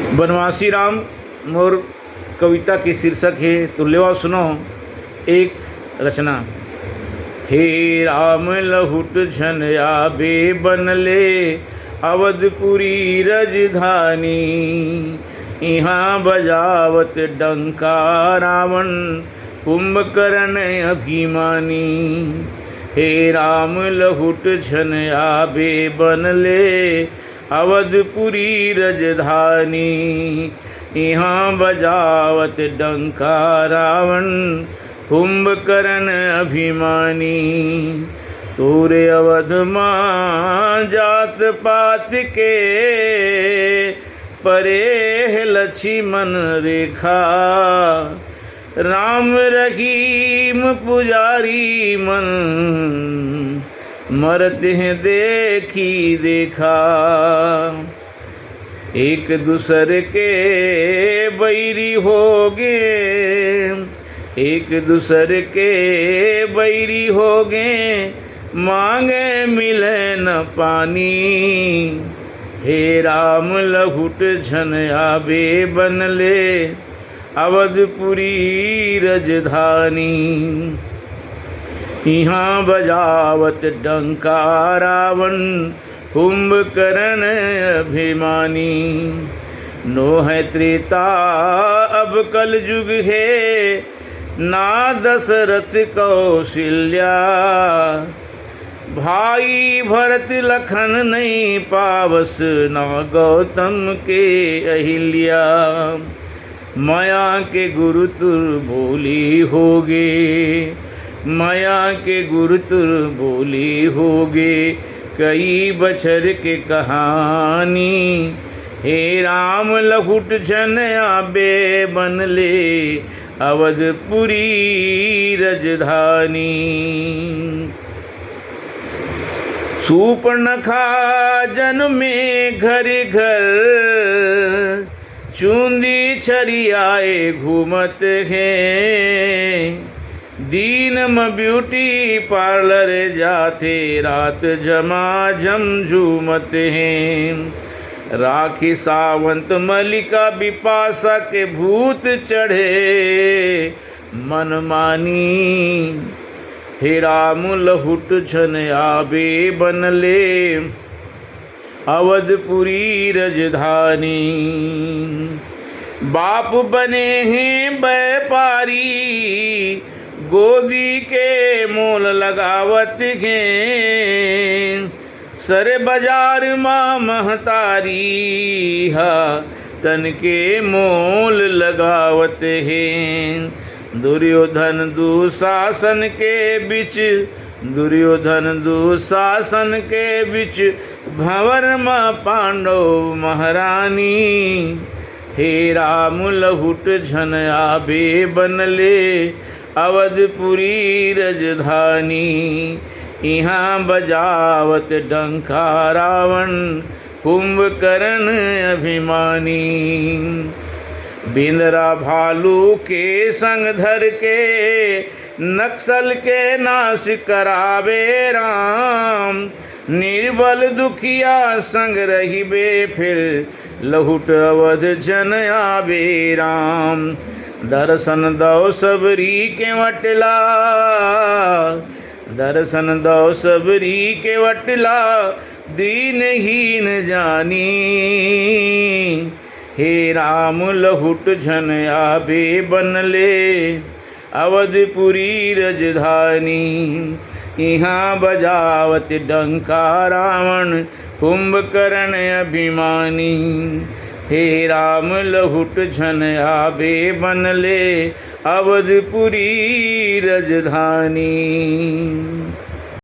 बनवासी राम मोर कविता की शीर्षक है तो लेवा सुनो एक रचना। हे राम लहुट झन आबे बनले अवधपुरी रजधानी, यहाँ बजावत डंका रावण कुंभकर्ण अभिमानी। हे राम लहुट झन आबे बनले अवधपुरी रजधानी, यहाँ बजावत डंका रावण कुंभकर्ण अभिमानी। तोरे अवध मां जात पात के परे है लक्ष्मण रेखा, राम रहीम पुजारी मन मरते हैं देखी देखा। एक दूसरे के बैरी होगे, एक दूसरे के बैरी होगे, मांगे मिले न पानी। हे राम लहुट झन आबे बनले अवधपुरी रजधानी, यहाँ बजावत डंका रावण कुंभकर्ण अभिमानी। नो है त्रेता अब कल युग है, ना दशरथ कौशल्या, भाई भरत लखन नहीं पावस, ना गौतम के अहिल्या। माया के गुरु तुर बोली होगे, माया के गुरु तुर बोली होगे, कई बछर के कहानी। हे राम लहुट झन आबे बनले अवधपुरी रजधानी। सूर्पणखा जन्मे घर घर, चूंदी छरियाए घूमत हैं। दीनम ब्यूटी पार्लर जाते रात झमाझम झूमत हैं। राखी सावंत मलिका बिपाशा के भूत चढ़े मनमानी। हे राम लहुट झन आबे बनले अवधपुरी रजधानी। बाप बने हैं व्यापारी, गोदी के मोल लगावत हैं। सर बाजार माँ महतारी, हा तन के मोल लगावत हैं। दुर्योधन दुशासन के बिच, दुर्योधन दुशासन के बिच, भंवर माँ पांडव महारानी। हे राम लहुट झन आबे बनले अवधपुरी रजधानी, यहाँ बजावत डंका रावण कुंभकर्ण अभिमानी। बिंदरा भालू के संग धर के नक्सल के नाश करावे राम। निर्बल दुखिया संग रहिबे फिर लहुट अवध झन आबे राम। दर्शन दो सबरी के वटला, दर्शन दो सबरी के वटला, दीनहीन जानी। हे राम लहुट झन आबे बनले अवधपुरी रजधानी, यहाँ बजावत डंका रावण कुंभकर्ण अभिमानी। हे राम लहुट झन आबे बनले अवधपुरी रजधानी।